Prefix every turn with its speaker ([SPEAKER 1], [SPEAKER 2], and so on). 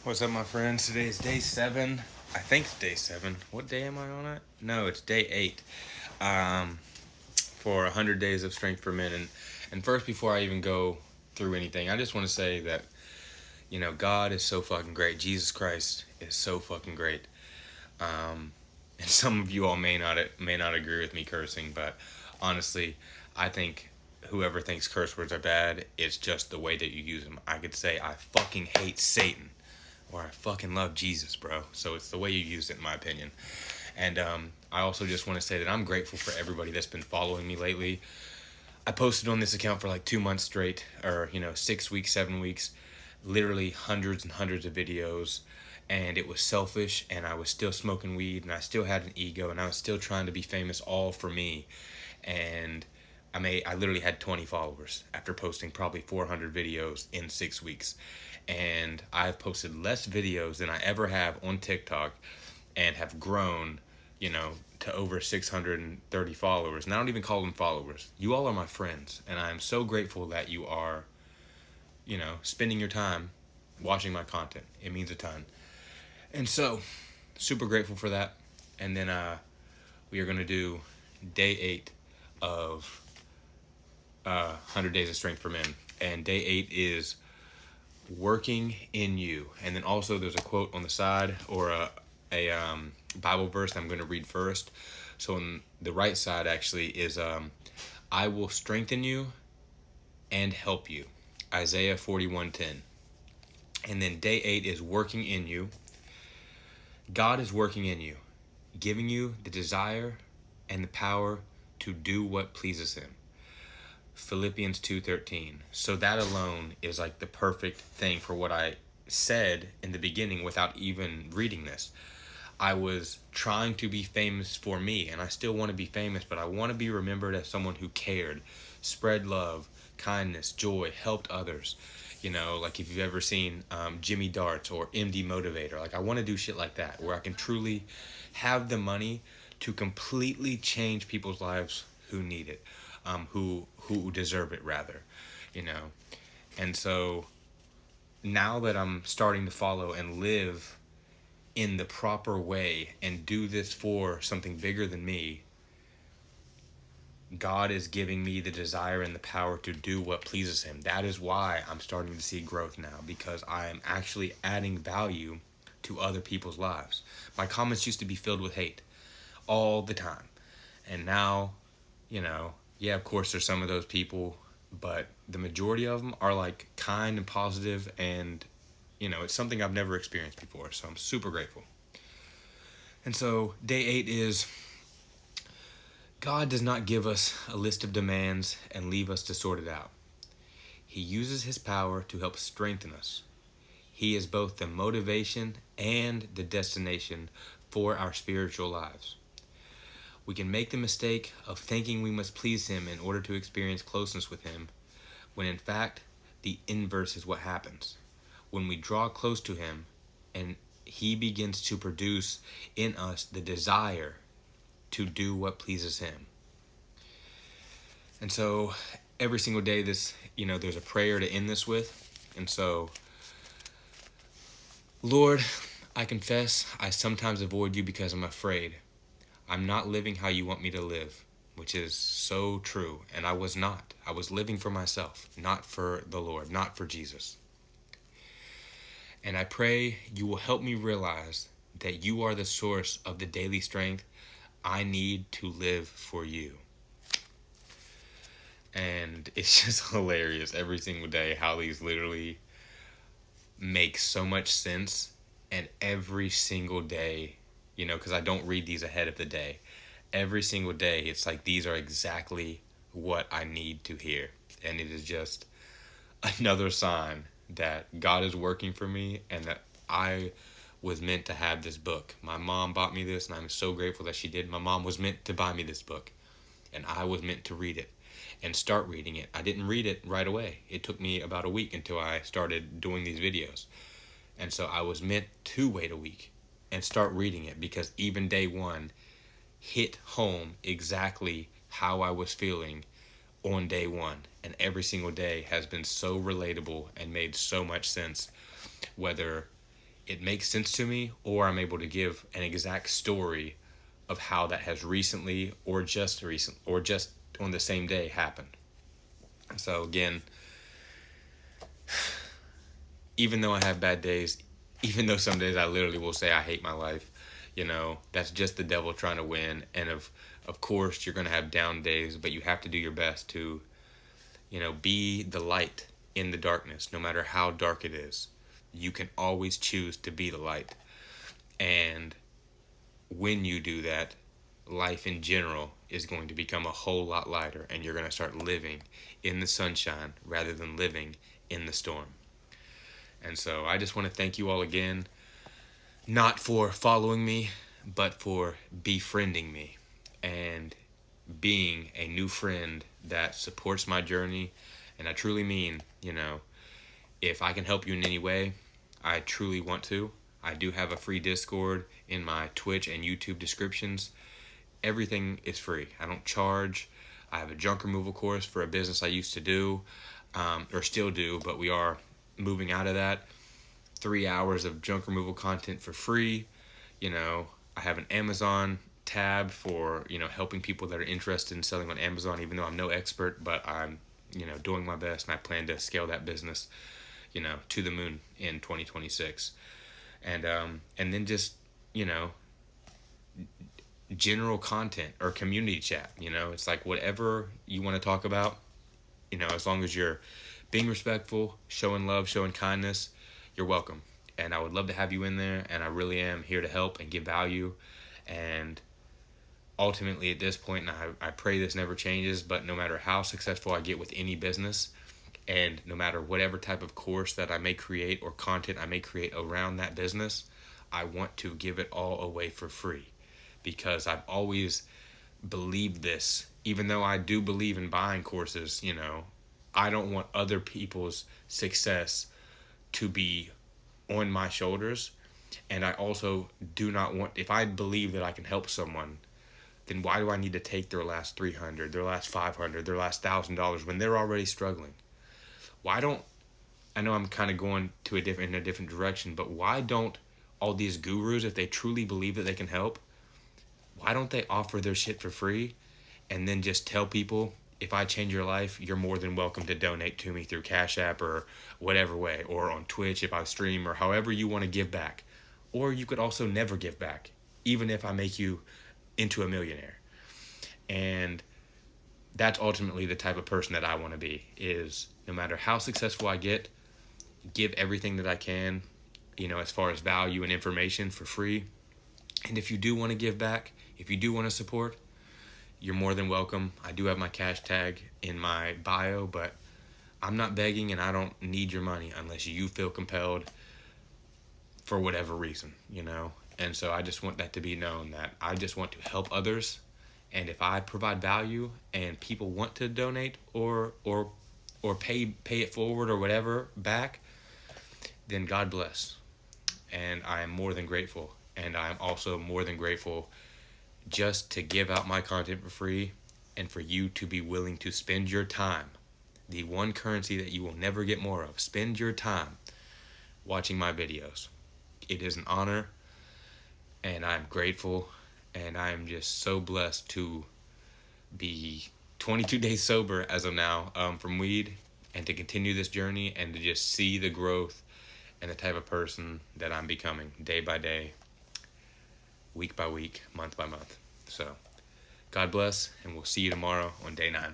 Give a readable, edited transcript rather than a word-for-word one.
[SPEAKER 1] What's up, my friends? Today is day 7. I think it's day 7. What day am I on it? No, it's day 8. Um, for 100 days of strength for men. And first, before I even go through anything, I just want to say that, God is so fucking great. Jesus Christ is so fucking great. And some of you all may not agree with me cursing, but honestly, I think whoever thinks curse words are bad, it's just the way that you use them. I could say I fucking hate Satan, or I fucking love Jesus, bro. So it's the way you use it, in my opinion. And I also just want to say that I'm grateful for everybody that's been following me lately. I posted on this account for like 2 months straight, or 6 weeks, 7 weeks, literally hundreds and hundreds of videos. And it was selfish, and I was still smoking weed, and I still had an ego, and I was still trying to be famous, all for me. And I literally had 20 followers after posting probably 400 videos in 6 weeks. And I've posted less videos than I ever have on TikTok, and have grown, to over 630 followers. And I don't even call them followers. You all are my friends, and I am so grateful that you are, spending your time watching my content. It means a ton. And so, super grateful for that. And then we are going to do day 8 of 100 Days of Strength for Men. And day 8 is working in you. And then also there's a quote on the side, or a Bible verse that I'm going to read first. So on the right side actually is I will strengthen you and help you. Isaiah 41:10. And then day 8 is working in you. God is working in you, giving you the desire and the power to do what pleases him. Philippians 2:13. So that alone is like the perfect thing for what I said in the beginning without even reading this. I was trying to be famous for me, and I still want to be famous, but I want to be remembered as someone who cared, spread love, kindness, joy, helped others. Like if you've ever seen Jimmy Darts or MD Motivator, like I want to do shit like that, where I can truly have the money to completely change people's lives who need it, who deserve it rather, you know. And so now that I'm starting to follow and live in the proper way and do this for something bigger than me, God is giving me the desire and the power to do what pleases him. That is why I'm starting to see growth now, because I am actually adding value to other people's lives. My comments used to be filled with hate all the time. And now, yeah, of course there's some of those people, but the majority of them are like kind and positive, and it's something I've never experienced before. So I'm super grateful. And so day 8 is, God does not give us a list of demands and leave us to sort it out. He uses his power to help strengthen us. He is both the motivation and the destination for our spiritual lives. We can make the mistake of thinking we must please him in order to experience closeness with him, when in fact, the inverse is what happens. When we draw close to him, and he begins to produce in us the desire to do what pleases him. And so every single day there's a prayer to end this with. And so, Lord, I confess I sometimes avoid you because I'm afraid. I'm not living how you want me to live, which is so true. And I was not. I was living for myself, not for the Lord, not for Jesus. And I pray you will help me realize that you are the source of the daily strength I need to live for you. And it's just hilarious every single day how these literally make so much sense. And every single day, because I don't read these ahead of the day, every single day it's like these are exactly what I need to hear. And it is just another sign that God is working for me, and that I was meant to have this book. My mom bought me this, and I'm so grateful that she did. My mom was meant to buy me this book, and I was meant to read it and start reading it. I didn't read it right away. It took me about a week until I started doing these videos. And so I was meant to wait a week and start reading it, because even day 1 hit home exactly how I was feeling on day 1. And every single day has been so relatable and made so much sense, whether it makes sense to me, or I'm able to give an exact story of how that has recently or just on the same day happened. So again, even though I have bad days, even though some days I literally will say I hate my life, that's just the devil trying to win. And of course you're going to have down days, but you have to do your best to, be the light in the darkness, no matter how dark it is. You can always choose to be the light. And when you do that, life in general is going to become a whole lot lighter, and you're going to start living in the sunshine rather than living in the storm. And so I just want to thank you all again, not for following me, but for befriending me and being a new friend that supports my journey. And I truly mean, if I can help you in any way, I truly want to. I do have a free Discord in my Twitch and YouTube descriptions. Everything is free. I don't charge. I have a junk removal course for a business I used to do, or still do, but we are moving out of that. 3 hours of junk removal content for free. I have an Amazon tab for, helping people that are interested in selling on Amazon, even though I'm no expert, but I'm, doing my best, and I plan to scale that business, to the moon in 2026. And then just, general content or community chat. It's like whatever you want to talk about, as long as you're being respectful, showing love, showing kindness, you're welcome. And I would love to have you in there, and I really am here to help and give value. And ultimately at this point, and I pray this never changes, but no matter how successful I get with any business, and no matter whatever type of course that I may create or content I may create around that business, I want to give it all away for free, because I've always believed this. Even though I do believe in buying courses, I don't want other people's success to be on my shoulders. And I also do not want, if I believe that I can help someone, then why do I need to take their last $300, their last $500, their last $1,000 when they're already struggling? I know I'm kind of going in a different direction, but why don't all these gurus, if they truly believe that they can help, why don't they offer their shit for free and then just tell people, if I change your life, you're more than welcome to donate to me through Cash App or whatever way, or on Twitch if I stream, or however you want to give back. Or you could also never give back, even if I make you into a millionaire. And that's ultimately the type of person that I want to be, is no matter how successful I get, give everything that I can, as far as value and information for free. And if you do want to give back, if you do want to support, you're more than welcome. I do have my cash tag in my bio, but I'm not begging, and I don't need your money unless you feel compelled for whatever reason, And so I just want that to be known, that I just want to help others. And if I provide value and people want to donate or pay it forward or whatever back, then God bless. And I am more than grateful. And I am also more than grateful just to give out my content for free, and for you to be willing to spend your time, the one currency that you will never get more of. Spend your time watching my videos. It is an honor, and I'm grateful, and I am just so blessed to be 22 days sober as of now from weed, and to continue this journey, and to just see the growth and the type of person that I'm becoming day by day, week by week, month by month. So God bless, and we'll see you tomorrow on day 9.